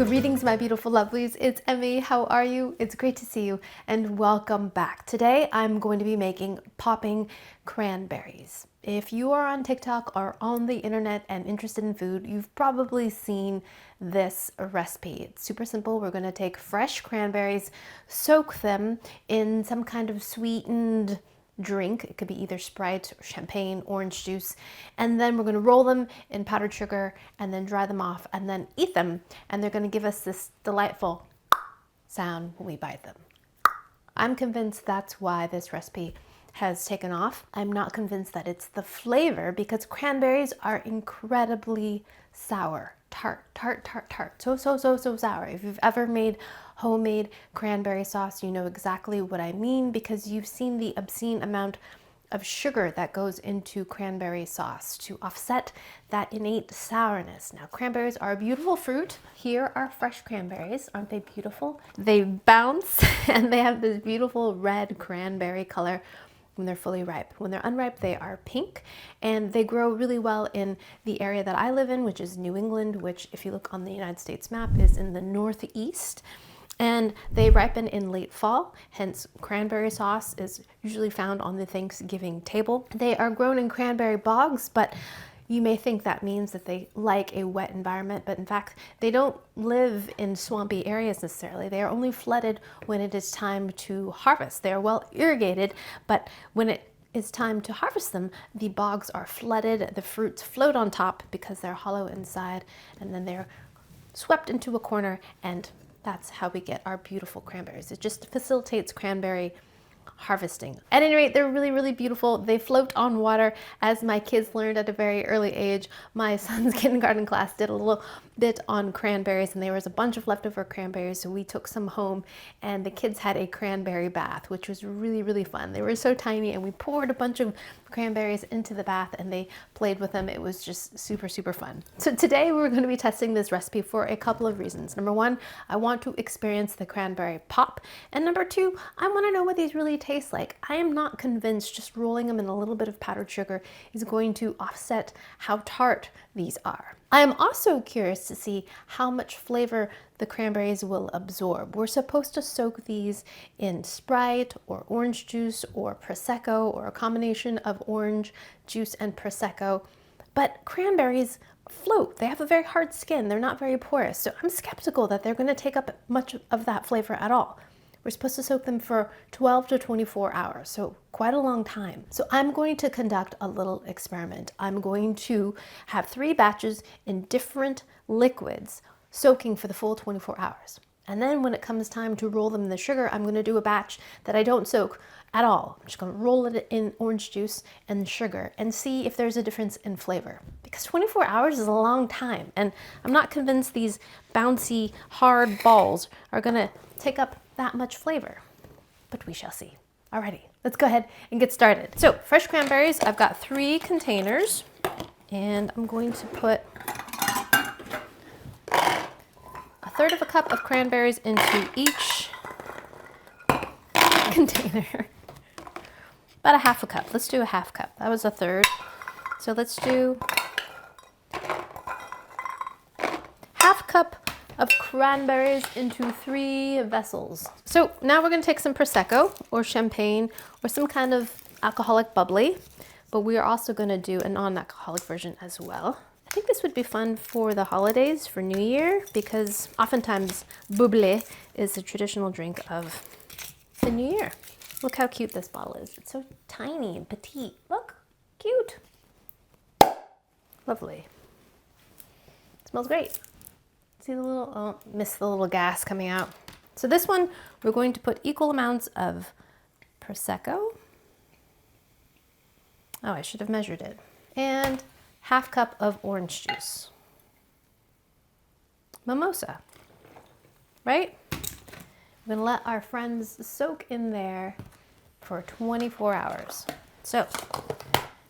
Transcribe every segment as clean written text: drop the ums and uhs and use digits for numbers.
Greetings, my beautiful lovelies. It's Emmy. How are you? It's great to see you and welcome back. Today I'm going to be making popping cranberries. If you are on TikTok or on the internet and interested in food, you've probably seen this recipe. It's super simple. We're going to take fresh cranberries, soak them in some kind of sweetened drink. It could be either Sprite or champagne, orange juice, and then we're going to roll them in powdered sugar and then dry them off and then eat them, and they're going to give us this delightful sound when we bite them. I'm convinced that's why this recipe has taken off. I'm not convinced that it's the flavor, because cranberries are incredibly sour. Tart. So sour. If you've ever made homemade cranberry sauce, you know exactly what I mean, because you've seen the obscene amount of sugar that goes into cranberry sauce to offset that innate sourness. Now, cranberries are a beautiful fruit. Here are fresh cranberries. Aren't they beautiful? They bounce and they have this beautiful red cranberry color when they're fully ripe. When they're unripe, they are pink, and they grow really well in the area that I live in, which is New England, which, if you look on the United States map, is in the northeast. And they ripen in late fall, hence cranberry sauce is usually found on the Thanksgiving table. They are grown in cranberry bogs, but you may think that means that they like a wet environment, but in fact, they don't live in swampy areas necessarily. They are only flooded when it is time to harvest. They are well irrigated, but when it is time to harvest them, the bogs are flooded, the fruits float on top because they're hollow inside, and then they're swept into a corner, and that's how we get our beautiful cranberries. It just facilitates cranberry harvesting. At any rate, they're really beautiful. They float on water, as my kids learned at a very early age. My son's kindergarten class did a little bit on cranberries, and there was a bunch of leftover cranberries, so we took some home, and the kids had a cranberry bath, which was really fun. They were so tiny, and we poured a bunch of cranberries into the bath and they played with them. It was just super fun. So today we're going to be testing this recipe for a couple of reasons. Number one, I want to experience the cranberry pop, and number two, I want to know what these really taste like. I am not convinced just rolling them in a little bit of powdered sugar is going to offset how tart these are. I am also curious to see how much flavor the cranberries will absorb. We're supposed to soak these in Sprite or orange juice or Prosecco, or a combination of orange juice and Prosecco, but cranberries float. They have a very hard skin. They're not very porous, so I'm skeptical that they're going to take up much of that flavor at all. We're supposed to soak them for 12 to 24 hours, so quite a long time. So I'm going to conduct a little experiment. I'm going to have 3 batches in different liquids soaking for the full 24 hours. And then when it comes time to roll them in the sugar, I'm going to do a batch that I don't soak at all. I'm just going to roll it in orange juice and sugar and see if there's a difference in flavor. Because 24 hours is a long time, and I'm not convinced these bouncy, hard balls are going to take up that much flavor, but we shall see. Alrighty, let's go ahead and get started. So fresh cranberries, I've got 3 containers, and I'm going to put 1/3 cup of cranberries into each container. About 1/2 cup. Let's do 1/2 cup. That was 1/3. So let's do 1/2 cup of cranberries into 3 vessels. So now we're going to take some Prosecco or champagne or some kind of alcoholic bubbly, but we are also going to do a non-alcoholic version as well. I think this would be fun for the holidays, for New Year, because oftentimes bubbly is the traditional drink of the New Year. Look how cute this bottle is. It's so tiny and petite. Look, cute. Lovely. Smells great. See the little, oh, miss the little gas coming out. So this one, we're going to put equal amounts of Prosecco. Oh, I should have measured it. And 1/2 cup of orange juice. Mimosa, right? We're gonna let our friends soak in there for 24 hours. So,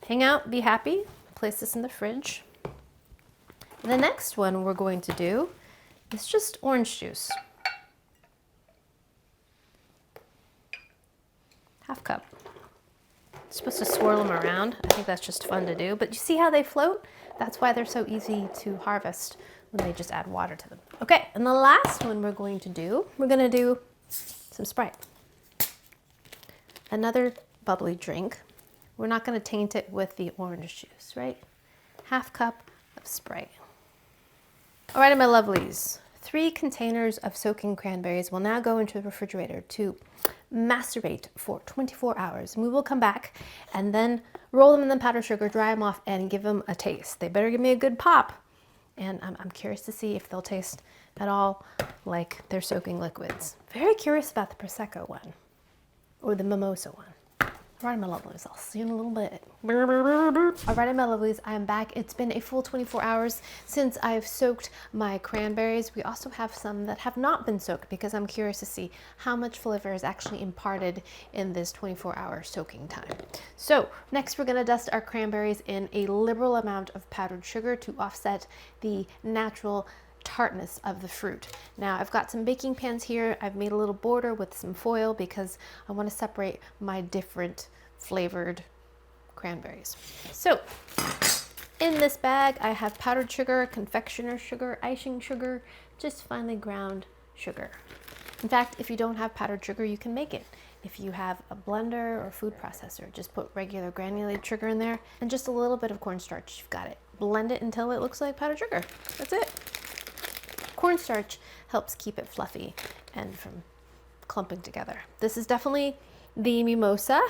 hang out, be happy, place this in the fridge. The next one we're going to do is just orange juice. 1/2 cup. Supposed to swirl them around. I think that's just fun to do. But you see how they float? That's why they're so easy to harvest when they just add water to them. Okay, and the last one we're going to do some Sprite. Another bubbly drink. We're not going to taint it with the orange juice, right? Half cup of Sprite. All right, my lovelies. 3 containers of soaking cranberries will now go into the refrigerator to macerate for 24 hours. And we will come back and then roll them in the powdered sugar, dry them off, and give them a taste. They better give me a good pop. And I'm curious to see if they'll taste at all like they're soaking liquids. Very curious about the Prosecco one or the mimosa one. All right, my lovelies, I'll see you in a little bit. All right, my lovelies, I am back. It's been a full 24 hours since I've soaked my cranberries. We also have some that have not been soaked because I'm curious to see how much flavor is actually imparted in this 24-hour soaking time. So next we're gonna dust our cranberries in a liberal amount of powdered sugar to offset the natural tartness of the fruit. Now I've got some baking pans here. I've made a little border with some foil because I want to separate my different flavored cranberries. So in this bag I have powdered sugar, confectioner's sugar, icing sugar, just finely ground sugar. In fact, if you don't have powdered sugar, you can make it. If you have a blender or food processor, just put regular granulated sugar in there and just a little bit of cornstarch. You've got it. Blend it until it looks like powdered sugar. That's it. Cornstarch helps keep it fluffy and from clumping together. This is definitely the mimosa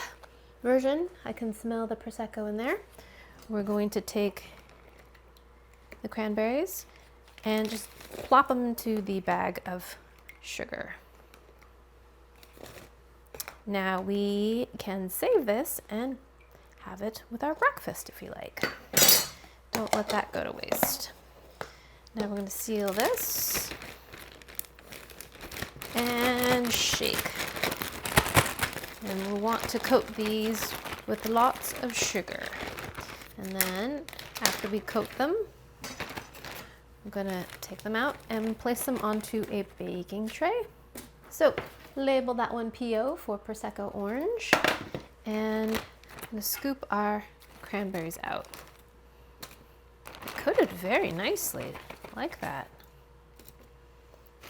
version. I can smell the Prosecco in there. We're going to take the cranberries and just plop them into the bag of sugar. Now we can save this and have it with our breakfast if you like. Don't let that go to waste. Now we're going to seal this and shake. And we'll want to coat these with lots of sugar. And then after we coat them, I'm going to take them out and place them onto a baking tray. So label that one PO for Prosecco Orange. And I'm going to scoop our cranberries out. Coated very nicely. Like that.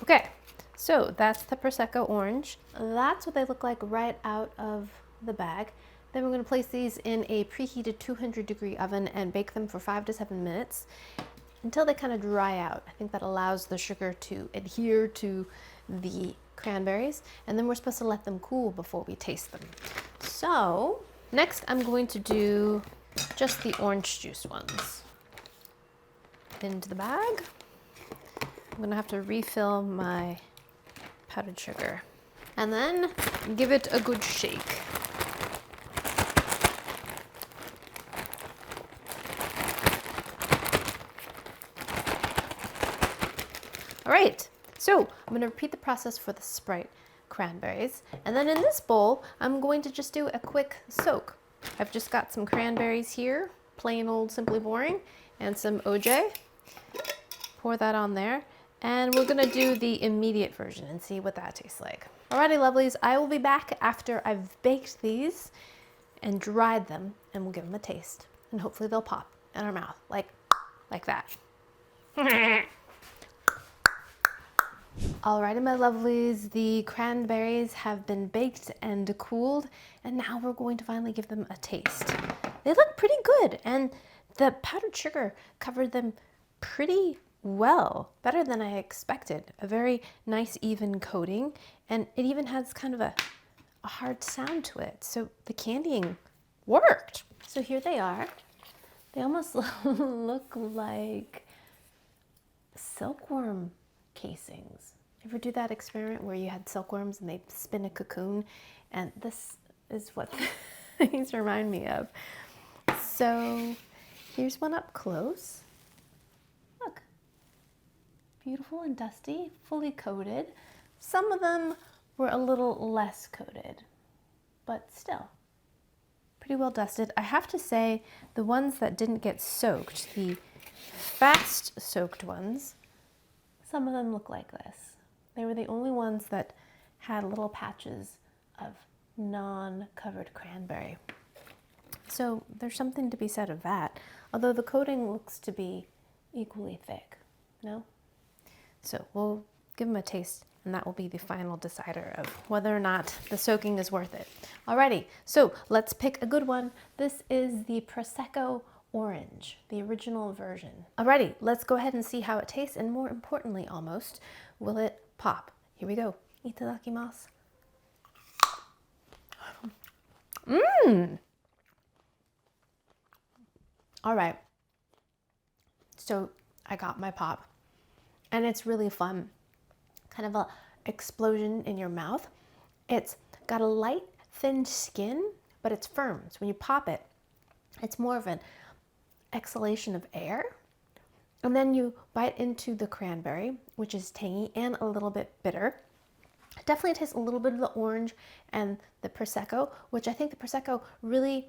Okay, so that's the Prosecco Orange. That's what they look like right out of the bag. Then we're going to place these in a preheated 200-degree oven and bake them for 5 to 7 minutes until they kind of dry out. I think that allows the sugar to adhere to the cranberries, and then we're supposed to let them cool before we taste them. So next I'm going to do just the orange juice ones. Into the bag. I'm gonna have to refill my powdered sugar and then give it a good shake. All right, so I'm gonna repeat the process for the Sprite cranberries, and then in this bowl I'm going to just do a quick soak. I've just got some cranberries here, plain old Simply Boring, and some OJ. Pour that on there, and we're gonna do the immediate version and see what that tastes like. Alrighty, lovelies, I will be back after I've baked these and dried them, and we'll give them a taste, and hopefully they'll pop in our mouth, like that. Alrighty, my lovelies, the cranberries have been baked and cooled, and now we're going to finally give them a taste. They look pretty good, and the powdered sugar covered them pretty well, better than I expected. A very nice even coating, and it even has kind of a hard sound to it. So the candying worked. So here they are. They almost look like silkworm casings. Ever do that experiment where you had silkworms and they spin a cocoon? And this is what these remind me of. So here's one up close. Look, beautiful and dusty, fully coated. Some of them were a little less coated, but still pretty well dusted. I have to say the ones that didn't get soaked, the fast soaked ones, some of them look like this. They were the only ones that had little patches of non-covered cranberry. So there's something to be said of that, although the coating looks to be equally thick. No? So we'll give them a taste, and that will be the final decider of whether or not the soaking is worth it. Alrighty, so let's pick a good one. This is the Prosecco Orange, the original version. Alrighty, let's go ahead and see how it tastes, and more importantly almost, will it pop? Here we go. Itadakimasu. Mmm! Alright, so I got my pop, and it's really fun. Kind of a explosion in your mouth. It's got a light, thin skin, but it's firm. So when you pop it, it's more of an exhalation of air. And then you bite into the cranberry, which is tangy and a little bit bitter. It definitely tastes a little bit of the orange and the Prosecco, which I think the Prosecco really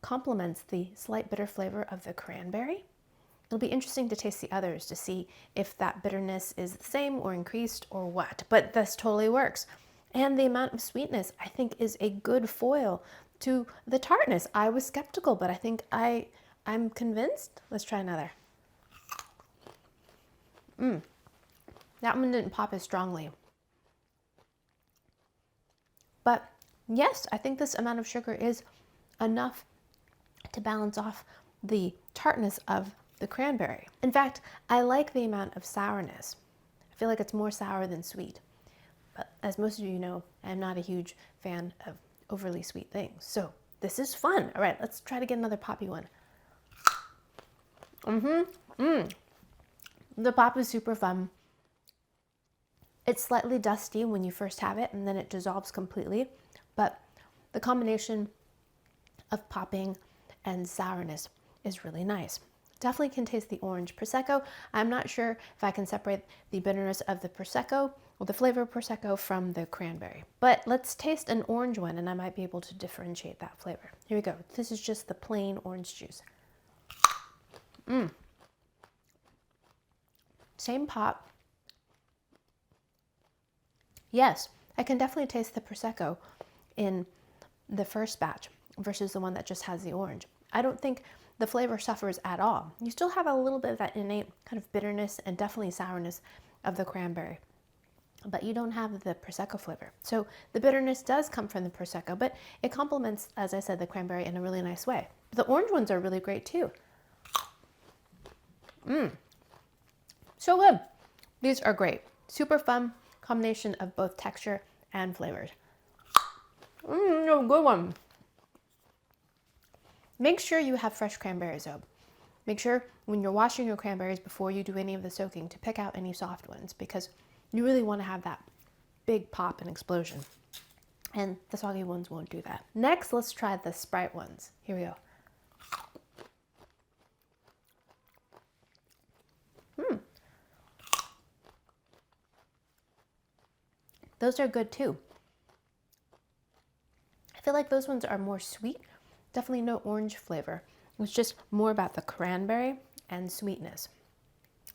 complements the slight bitter flavor of the cranberry. It'll be interesting to taste the others to see if that bitterness is the same or increased or what, but this totally works. And the amount of sweetness, I think, is a good foil to the tartness. I was skeptical, but I think I'm convinced. Let's try another. That one didn't pop as strongly. But yes, I think this amount of sugar is enough to balance off the tartness of the cranberry. In fact, I like the amount of sourness. I feel like it's more sour than sweet. But as most of you know, I'm not a huge fan of overly sweet things. So this is fun. All right, let's try to get another poppy one. The pop is super fun. It's slightly dusty when you first have it, and then it dissolves completely. But the combination of popping and sourness is really nice. Definitely can taste the orange Prosecco. I'm not sure if I can separate the bitterness of the Prosecco or the flavor of Prosecco from the cranberry. But let's taste an orange one, and I might be able to differentiate that flavor. Here we go. This is just the plain orange juice. Same pop. Yes, I can definitely taste the Prosecco in the first batch versus the one that just has the orange. I don't think the flavor suffers at all. You still have a little bit of that innate kind of bitterness and definitely sourness of the cranberry, but you don't have the Prosecco flavor. So the bitterness does come from the Prosecco, but it complements, as I said, the cranberry in a really nice way. The orange ones are really great too. So good. These are great. Super fun combination of both texture and flavors. Good one. Make sure you have fresh cranberries though. Make sure when you're washing your cranberries before you do any of the soaking to pick out any soft ones, because you really want to have that big pop and explosion. And the soggy ones won't do that. Next, let's try the Sprite ones. Here we go. Those are good too. I feel like those ones are more sweet. Definitely no orange flavor. It's just more about the cranberry and sweetness.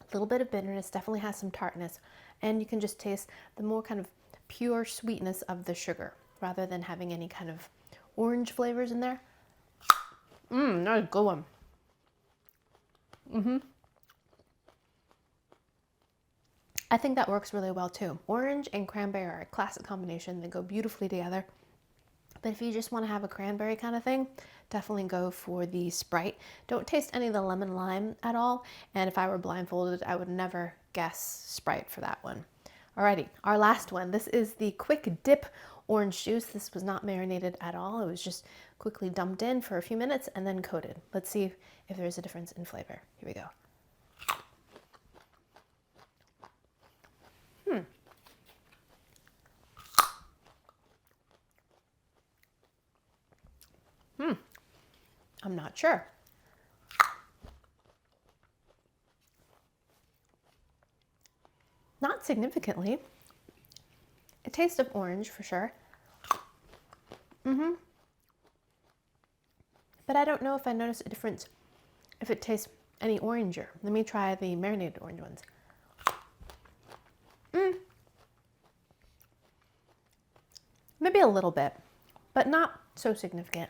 A little bit of bitterness, definitely has some tartness, and you can just taste the more kind of pure sweetness of the sugar rather than having any kind of orange flavors in there. That's a good one. I think that works really well too. Orange and cranberry are a classic combination. They go beautifully together. But if you just want to have a cranberry kind of thing, definitely go for the Sprite. Don't taste any of the lemon lime at all. And if I were blindfolded, I would never guess Sprite for that one. Alrighty, our last one. This is the quick dip orange juice. This was not marinated at all. It was just quickly dumped in for a few minutes and then coated. Let's see if there's a difference in flavor. Here we go. I'm not sure. Not significantly. A taste of orange for sure. But I don't know if I notice a difference if it tastes any oranger. Let me try the marinated orange ones. Maybe a little bit, but not so significant.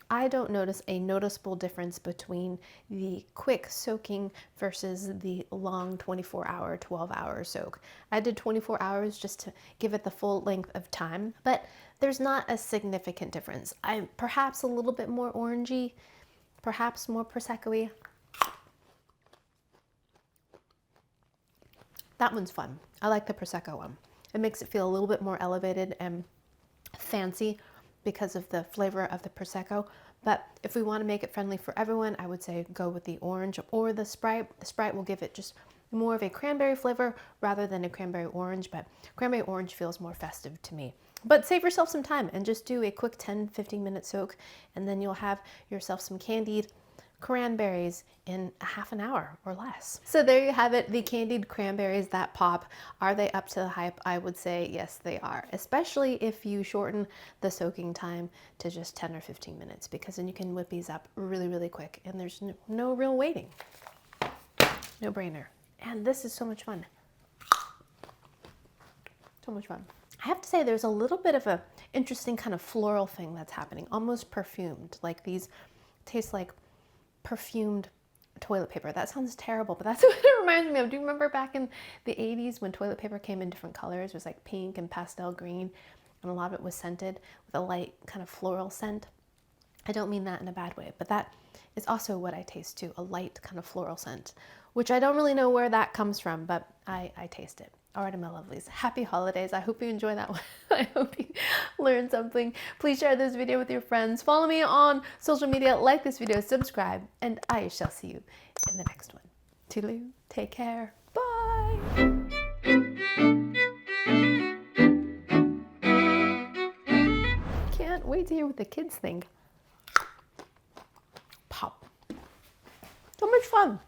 I don't notice a noticeable difference between the quick soaking versus the long 24-hour, 12-hour soak. I did 24 hours just to give it the full length of time, but there's not a significant difference. I'm perhaps a little bit more orangey, perhaps more Prosecco-y. That one's fun. I like the Prosecco one. It makes it feel a little bit more elevated and fancy because of the flavor of the Prosecco. But if we want to make it friendly for everyone, I would say go with the orange or the Sprite. The Sprite will give it just more of a cranberry flavor rather than a cranberry orange, but cranberry orange feels more festive to me. But save yourself some time and just do a quick 10-15 minute soak, and then you'll have yourself some candied cranberries in a half an hour or less. So there you have it, the candied cranberries that pop. Are they up to the hype? I would say yes, they are, especially if you shorten the soaking time to just 10 or 15 minutes, because then you can whip these up really, really quick and there's no real waiting. No brainer. And this is so much fun. So much fun. I have to say there's a little bit of a interesting kind of floral thing that's happening, almost perfumed. Like these taste like perfumed toilet paper. That sounds terrible, but that's what it reminds me of. Do you remember back in the 80s when toilet paper came in different colors? It was like pink and pastel green, and a lot of it was scented with a light kind of floral scent. I don't mean that in a bad way, but that is also what I taste too, a light kind of floral scent, which I don't really know where that comes from, but I taste it. All right, my lovelies, happy holidays. I hope you enjoy that one. I hope you learned something. Please share this video with your friends. Follow me on social media, like this video, subscribe, and I shall see you in the next one. Toodaloo, take care, bye. Can't wait to hear what the kids think. Pop. So much fun.